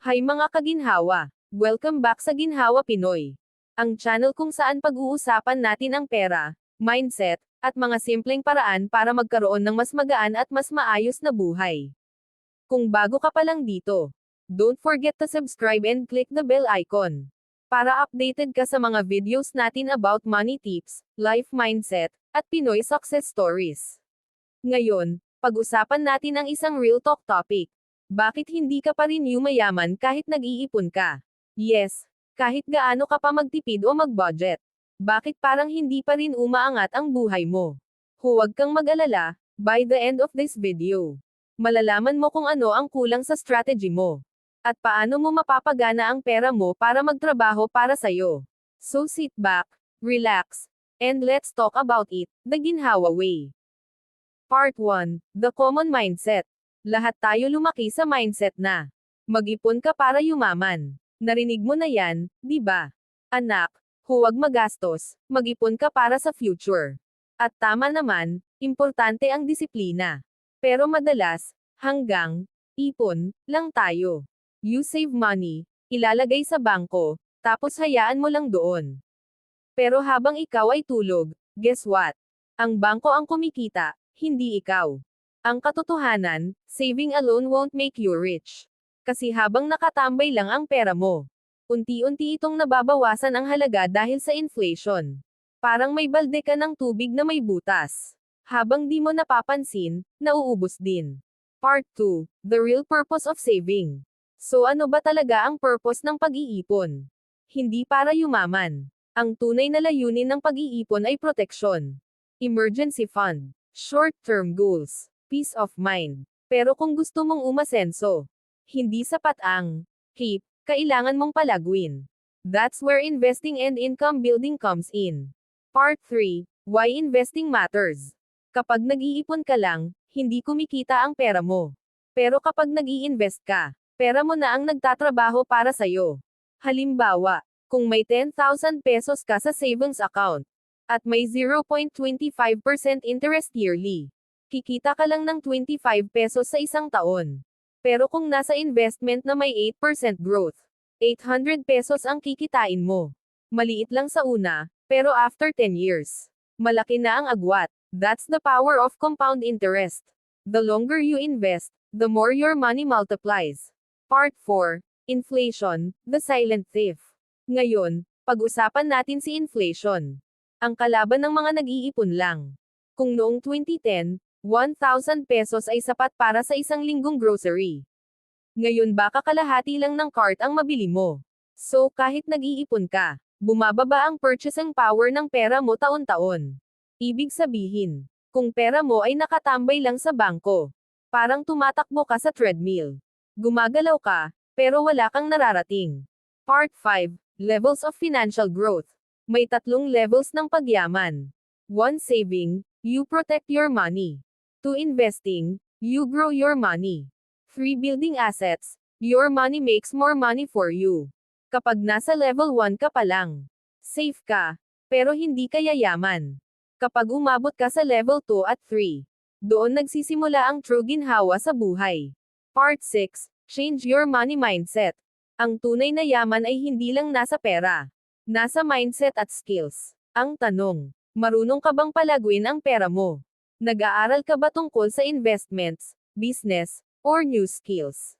Hi mga kaginhawa! Welcome back sa Ginhawa Pinoy. Ang channel kung saan pag-uusapan natin ang pera, mindset, at mga simpleng paraan para magkaroon ng mas magaan at mas maayos na buhay. Kung bago ka pa lang dito, don't forget to subscribe and click the bell icon para updated ka sa mga videos natin about money tips, life mindset, at Pinoy success stories. Ngayon, pag-usapan natin ang isang real talk topic. Bakit hindi ka pa rin yumayaman kahit nag-iipon ka? Yes, kahit gaano ka pa magtipid o mag-budget. Bakit parang hindi pa rin umaangat ang buhay mo? Huwag kang mag-alala, by the end of this video, malalaman mo kung ano ang kulang sa strategy mo. At paano mo mapapagana ang pera mo para magtrabaho para sa'yo. So sit back, relax, and let's talk about it, the Ginhawa way. Part 1, The Common Mindset. Lahat tayo lumaki sa mindset na mag-ipon ka para yumaman. Narinig mo na yan, di ba? Anak, huwag magastos, mag-ipon ka para sa future. At tama naman, importante ang disiplina. Pero madalas, hanggang ipon lang tayo. You save money, ilalagay sa bangko, tapos hayaan mo lang doon. Pero habang ikaw ay tulog, guess what? Ang bangko ang kumikita, hindi ikaw. Ang katotohanan, saving alone won't make you rich. Kasi habang nakatambay lang ang pera mo, unti-unti itong nababawasan ang halaga dahil sa inflation. Parang may balde ka ng tubig na may butas. Habang di mo napapansin, nauubos din. Part 2, The Real Purpose of Saving. So ano ba talaga ang purpose ng pag-iipon? Hindi para yumaman. Ang tunay na layunin ng pag-iipon ay proteksyon, emergency fund, short-term goals, peace of mind. Pero kung gusto mong umasenso, hindi sapat ang keep, kailangan mong palaguin. That's where investing and income building comes in. Part 3, Why Investing Matters. Kapag nag-iipon ka lang, hindi kumikita ang pera mo. Pero kapag nag-i-invest ka, pera mo na ang nagtatrabaho para sa'yo. Halimbawa, kung may 10,000 pesos ka sa savings account, at may 0.25% interest yearly, kikita ka lang ng 25 pesos sa isang taon. Pero kung nasa investment na may 8% growth, 800 pesos ang kikitain mo. Maliit lang sa una, pero after 10 years, malaki na ang agwat. That's the power of compound interest. The longer you invest, the more your money multiplies. Part 4, Inflation, the Silent Thief. Ngayon, pag-usapan natin si inflation. Ang kalaban ng mga nag-iipon lang. Kung noong 2010, 1,000 pesos ay sapat para sa isang linggong grocery. Ngayon baka kalahati lang ng cart ang mabili mo. So kahit nag-iipon ka, bumababa ang purchasing power ng pera mo taon-taon. Ibig sabihin, kung pera mo ay nakatambay lang sa bangko, parang tumatakbo ka sa treadmill. Gumagalaw ka, pero wala kang nararating. Part 5, Levels of Financial Growth. May 3 levels ng pagyaman. 1. Saving, you protect your money. 2. Investing, you grow your money. 3. Building assets, your money makes more money for you. Kapag nasa level 1 ka pa lang, safe ka, pero hindi ka yayaman. Kapag umabot ka sa level 2 at 3, doon nagsisimula ang true ginhawa sa buhay. Part 6, Change your money mindset. Ang tunay na yaman ay hindi lang nasa pera. Nasa mindset at skills. Ang tanong, marunong ka bang palaguin ang pera mo? Nag-aaral ka ba tungkol sa investments, business, or new skills?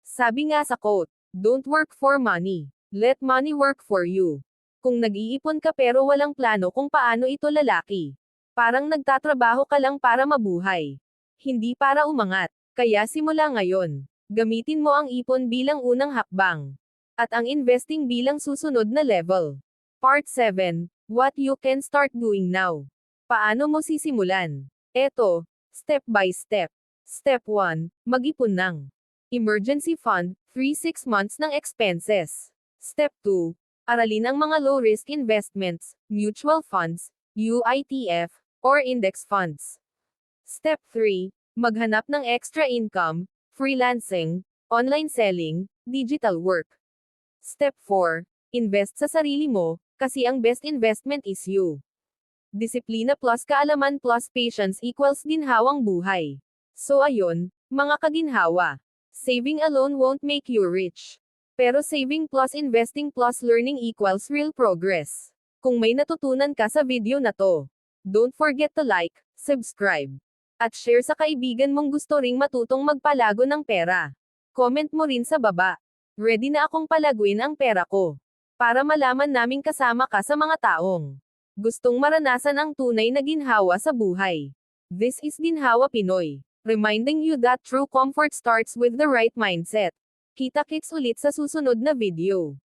Sabi nga sa quote, don't work for money. Let money work for you. Kung nag-iipon ka pero walang plano kung paano ito lalaki, parang nagtatrabaho ka lang para mabuhay. Hindi para umangat. Kaya simula ngayon, gamitin mo ang ipon bilang unang hakbang. At ang investing bilang susunod na level. Part 7, What you can start doing now. Paano mo sisimulan? Eto, step by step. Step 1, mag-ipon ng emergency fund, 3-6 months ng expenses. Step 2, aralin ang mga low-risk investments, mutual funds, UITF, or index funds. Step 3, maghanap ng extra income, freelancing, online selling, digital work. Step 4, invest sa sarili mo, kasi ang best investment is you. Disiplina plus kaalaman plus patience equals ginhawang buhay. So ayun, mga kaginhawa. Saving alone won't make you rich. Pero saving plus investing plus learning equals real progress. Kung may natutunan ka sa video na to, don't forget to like, subscribe, at share sa kaibigan mong gusto ring matutong magpalago ng pera. Comment mo rin sa baba. Ready na akong palaguin ang pera ko. Para malaman naming kasama ka sa mga taong gustong maranasan ang tunay na ginhawa sa buhay. This is Ginhawa Pinoy, reminding you that true comfort starts with the right mindset. Kita-kits ulit sa susunod na video.